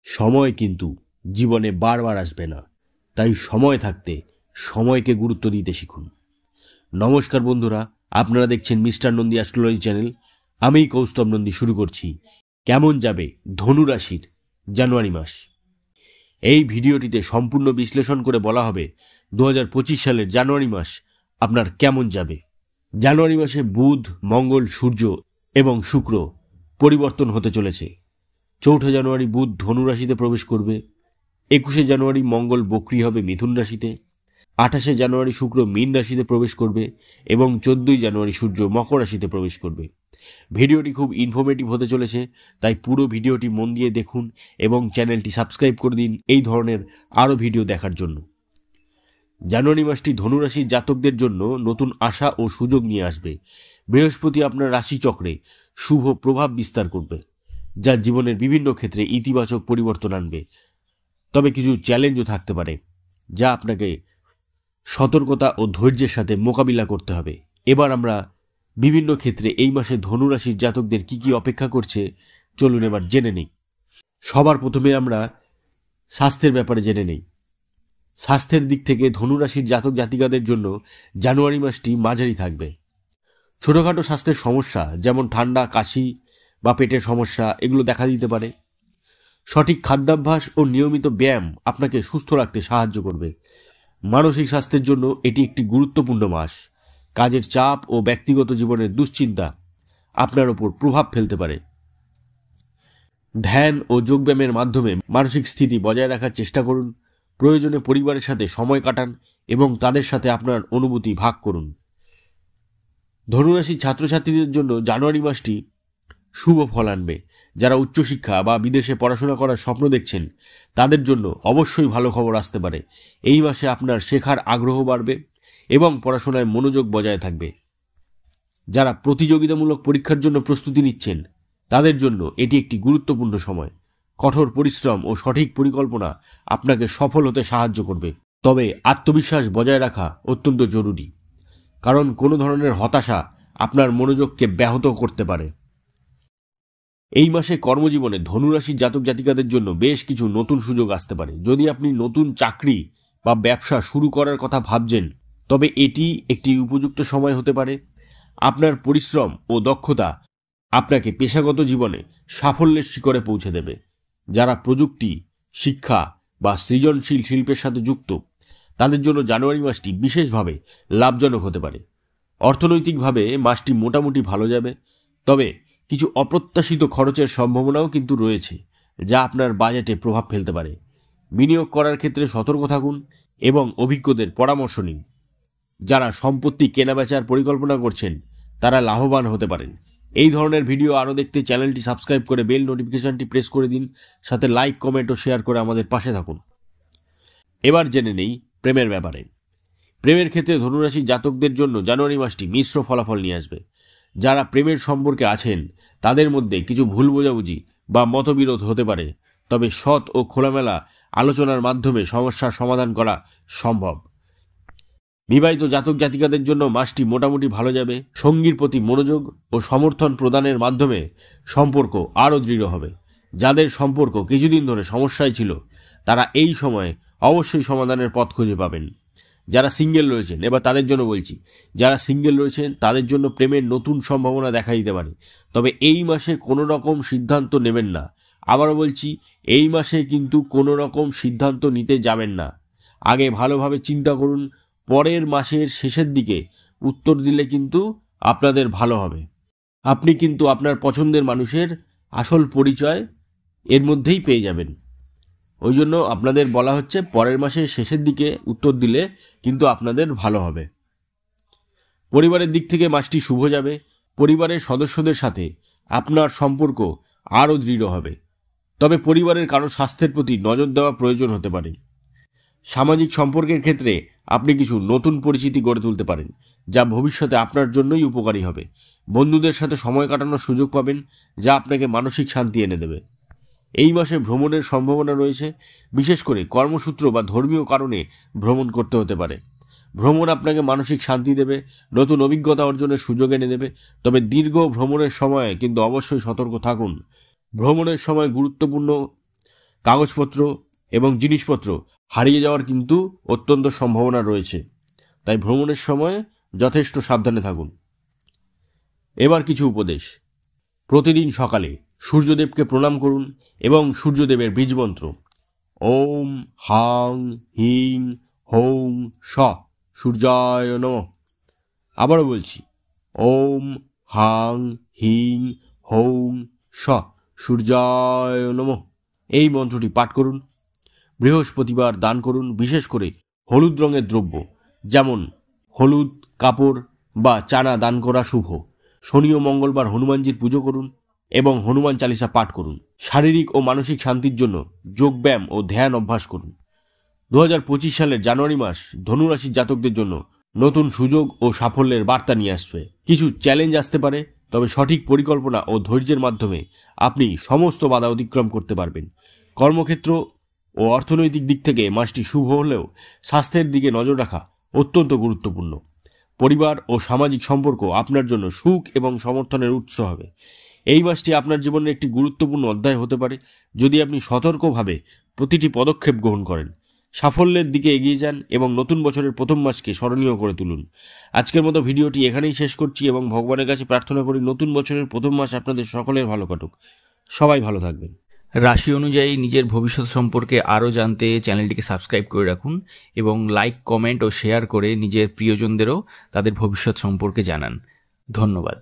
সময় কিন্তু জীবনে বারবার আসবে না, তাই সময় থাকতে সময়কে গুরুত্ব দিতে শিখুন। নমস্কার বন্ধুরা, আপনারা দেখছেন মিস্টার নন্দী অ্যাস্ট্রোলজি চ্যানেল। আমি কৌস্তব নন্দী শুরু করছি কেমন যাবে ধনু রাশির জানুয়ারি মাস। এই ভিডিওটিতে সম্পূর্ণ বিশ্লেষণ করে বলা হবে 2025 সালের জানুয়ারি মাস আপনার কেমন যাবে। জানুয়ারি মাসে বুধ, মঙ্গল, সূর্য এবং শুক্র পরিবর্তন হতে চলেছে। 4 জানুয়ারি বুধ ধনু রাশিতে প্রবেশ করবে, 21 জানুয়ারি মঙ্গল বক্রী হবে মিথুন রাশিতে, 28 জানুয়ারি শুক্র মীন রাশিতে প্রবেশ করবে এবং 14 জানুয়ারি সূর্য মকর রাশিতে প্রবেশ করবে। ভিডিওটি খুব ইনফরমেটিভ হতে চলেছে, তাই পুরো ভিডিওটি মন দিয়ে দেখুন এবং চ্যানেলটি সাবস্ক্রাইব করে দিন এই ধরনের আরও ভিডিও দেখার জন্য। জানুয়ারি মাসটি ধনুরাশির জাতকদের জন্য নতুন আশা ও সুযোগ নিয়ে আসবে। বৃহস্পতি আপনার রাশিচক্রে শুভ প্রভাব বিস্তার করবে, যা জীবনের বিভিন্ন ক্ষেত্রে ইতিবাচক পরিবর্তন আনবে। তবে কিছু চ্যালেঞ্জও থাকতে পারে, যা আপনাকে সতর্কতা ও ধৈর্যের সাথে মোকাবিলা করতে হবে। এবার আমরা বিভিন্ন ক্ষেত্রে এই মাসে ধনুরাশির জাতকদের কি কি অপেক্ষা করছে চলুন এবার জেনে নেই। সবার প্রথমে আমরা স্বাস্থ্যের ব্যাপারে জেনে নেই। স্বাস্থ্যের দিক থেকে ধনুরাশির জাতক জাতিকাদের জন্য জানুয়ারি মাসটি মাঝারি থাকবে। ছোটোখাটো স্বাস্থ্যের সমস্যা যেমন ঠান্ডা, কাশি বা পেটের সমস্যা এগুলো দেখা দিতে পারে। সঠিক খাদ্যাভ্যাস ও নিয়মিত ব্যায়াম আপনাকে সুস্থ রাখতে সাহায্য করবে। মানসিক স্বাস্থ্যের জন্য এটি একটি গুরুত্বপূর্ণ মাস। কাজের চাপ ও ব্যক্তিগত জীবনের দুশ্চিন্তা আপনার ওপর প্রভাব ফেলতে পারে। ধ্যান ও যোগব্যায়ামের মাধ্যমে মানসিক স্থিতি বজায় রাখার চেষ্টা করুন। প্রয়োজনে পরিবারের সাথে সময় কাটান এবং তাদের সাথে আপনার অনুভূতি ভাগ করুন। ধনুরাশির ছাত্রছাত্রীদের জন্য জানুয়ারি মাসটি শুভ ফল আনবে। যারা উচ্চশিক্ষা বা বিদেশে পড়াশোনা করার স্বপ্ন দেখছেন তাদের জন্য অবশ্যই ভালো খবর আসতে পারে। এই মাসে আপনার শেখার আগ্রহ বাড়বে এবং পড়াশোনায় মনোযোগ বজায় থাকবে। যারা প্রতিযোগিতামূলক পরীক্ষার জন্য প্রস্তুতি নিচ্ছেন তাদের জন্য এটি একটি গুরুত্বপূর্ণ সময়। কঠোর পরিশ্রম ও সঠিক পরিকল্পনা আপনাকে সফল হতে সাহায্য করবে। তবে আত্মবিশ্বাস বজায় রাখা অত্যন্ত জরুরি, কারণ কোনো ধরনের হতাশা আপনার মনোযোগকে ব্যাহত করতে পারে। এই মাসে কর্মজীবনে ধনুরাশির জাতক জাতিকাদের জন্য বেশ কিছু নতুন সুযোগ আসতে পারে। যদি আপনি নতুন চাকরি বা ব্যবসা শুরু করার কথা ভাবছেন তবে এটি একটি উপযুক্ত সময় হতে পারে। আপনার পরিশ্রম ও দক্ষতা আপনাকে পেশাগত জীবনে সাফল্যের শিখরে পৌঁছে দেবে। যারা প্রযুক্তি, শিক্ষা বা সৃজনশীল শিল্পের সাথে যুক্ত তাদের জন্য জানুয়ারি মাসটি বিশেষভাবে লাভজনক হতে পারে। অর্থনৈতিকভাবে মাসটি মোটামুটি ভালো যাবে, তবে কিছু অপ্রত্যাশিত খরচের সম্ভাবনাও কিন্তু রয়েছে, যা আপনার বাজেটে প্রভাব ফেলতে পারে। বিনিয়োগ করার ক্ষেত্রে সতর্ক থাকুন এবং অভিজ্ঞদের পরামর্শ নিন। যারা সম্পত্তি কেনাবেচার পরিকল্পনা করছেন তারা লাভবান হতে পারেন। এই ধরনের ভিডিও আরও দেখতে চ্যানেলটি সাবস্ক্রাইব করে বেল নোটিফিকেশনটি প্রেস করে দিন, সাথে লাইক, কমেন্ট ও শেয়ার করে আমাদের পাশে থাকুন। এবার জেনে নেই প্রেমের ব্যাপারে। প্রেমের ক্ষেত্রে ধনুরাশির জাতকদের জন্য জানুয়ারি মাসটি মিশ্র ফলাফল নিয়ে আসবে। যারা প্রেমের সম্পর্কে আছেন তাদের মধ্যে কিছু ভুল বোঝাবুঝি বা মতবিরোধ হতে পারে, তবে সৎ ও খোলামেলা আলোচনার মাধ্যমে সমস্যার সমাধান করা সম্ভব। বিবাহিত জাতক জাতিকাদের জন্য মাসটি মোটামুটি ভালো যাবে। সঙ্গীর প্রতি মনোযোগ ও সমর্থন প্রদানের মাধ্যমে সম্পর্ক আরও দৃঢ় হবে। যাদের সম্পর্ক কিছুদিন ধরে সমস্যায় ছিল তারা এই সময়ে অবশ্যই সমাধানের পথ খুঁজে পাবেন। যারা সিঙ্গেল রয়েছেন, এবার তাদের জন্য বলছি, যারা সিঙ্গেল রয়েছেন তাদের জন্য প্রেমের নতুন সম্ভাবনা দেখা দিতে পারে। তবে এই মাসে কোনো রকম সিদ্ধান্ত নেবেন না। আবারও বলছি, এই মাসে কিন্তু কোনো রকম সিদ্ধান্ত নিতে যাবেন না। আগে ভালোভাবে চিন্তা করুন, পরের মাসের শেষের দিকে উত্তর দিলে কিন্তু আপনাদের ভালো হবে। আপনি কিন্তু আপনার পছন্দের মানুষের আসল পরিচয় এর মধ্যেই পেয়ে যাবেন। ওই জন্য আপনাদের বলা হচ্ছে পরের মাসের শেষের দিকে উত্তর দিলে কিন্তু আপনাদের ভালো হবে। পরিবারের দিক থেকে মাসটি শুভ যাবে। পরিবারের সদস্যদের সাথে আপনার সম্পর্ক আরও দৃঢ় হবে, তবে পরিবারের কারো স্বাস্থ্যের প্রতি নজর দেওয়া প্রয়োজন হতে পারে। সামাজিক সম্পর্কের ক্ষেত্রে আপনি কিছু নতুন পরিচিতি গড়ে তুলতে পারেন, যা ভবিষ্যতে আপনার জন্যই উপকারী হবে। বন্ধুদের সাথে সময় কাটানোর সুযোগ পাবেন, যা আপনাকে মানসিক শান্তি এনে দেবে। এই মাসে ভ্রমণের সম্ভাবনা রয়েছে, বিশেষ করে কর্মসূত্র বা ধর্মীয় কারণে ভ্রমণ করতে হতে পারে। ভ্রমণ আপনাকে মানসিক শান্তি দেবে, নতুন অভিজ্ঞতা অর্জনের সুযোগ এনে দেবে। তবে দীর্ঘ ভ্রমণের সময় কিন্তু অবশ্যই সতর্ক থাকুন। ভ্রমণের সময় গুরুত্বপূর্ণ কাগজপত্র এবং জিনিসপত্র হারিয়ে যাওয়ার কিন্তু অত্যন্ত সম্ভাবনা রয়েছে, তাই ভ্রমণের সময় যথেষ্ট সাবধানে থাকুন। এবার কিছু উপদেশ। প্রতিদিন সকালে সূর্যদেবকে প্রণাম করুন এবং সূর্যদেবের বীজমন্ত্র ওম হাং হিং হৌং স সূর্যায় নমঃ, আবারও বলছি ওম হাং হিং হৌং স সূর্যায় নমঃ, এই মন্ত্রটি পাঠ করুন। বৃহস্পতিবার দান করুন, বিশেষ করে হলুদ রঙের দ্রব্য যেমন হলুদ কাপড় বা চানা দান করা শুভ। শনি ও মঙ্গলবার হনুমানজির পুজো করুন এবং হনুমান চালিসা পাঠ করুন। শারীরিক ও মানসিক শান্তির জন্য যোগব্যায়াম ও ধ্যান অভ্যাস করুন। 2025 সালের জানুয়ারি মাস ধনুরাশির জাতকদের জন্য নতুন সুযোগ ও সাফল্যের বার্তা নিয়ে আসবে। কিছু চ্যালেঞ্জ আসতে পারে, তবে সঠিক পরিকল্পনা ও ধৈর্যের মাধ্যমে আপনি সমস্ত বাধা অতিক্রম করতে পারবেন। কর্মক্ষেত্র ও অর্থনৈতিক দিক থেকে মাসটি শুভ হলেও স্বাস্থ্যের দিকে নজর রাখা অত্যন্ত গুরুত্বপূর্ণ। পরিবার ও সামাজিক সম্পর্ক আপনার জন্য সুখ এবং সমর্থনের উৎস হবে। এই মাসটি আপনার জীবনের একটি গুরুত্বপূর্ণ অধ্যায় হতে পারে যদি আপনি সতর্কভাবে প্রতিটি পদক্ষেপ গ্রহণ করেন। সাফল্যের দিকে এগিয়ে যান এবং নতুন বছরের প্রথম মাসকে স্মরণীয় করে তুলুন। আজকের মতো ভিডিওটি এখানেই শেষ করছি এবং ভগবানের কাছে প্রার্থনা করি নতুন বছরের প্রথম মাস আপনাদের সকলের ভালো কাটুক। সবাই ভালো থাকবেন। রাশি অনুযায়ী নিজের ভবিষ্যৎ সম্পর্কে আরও জানতে চ্যানেলটিকে সাবস্ক্রাইব করে রাখুন এবং লাইক, কমেন্ট ও শেয়ার করে নিজের প্রিয়জনদেরও তাদের ভবিষ্যৎ সম্পর্কে জানান। ধন্যবাদ।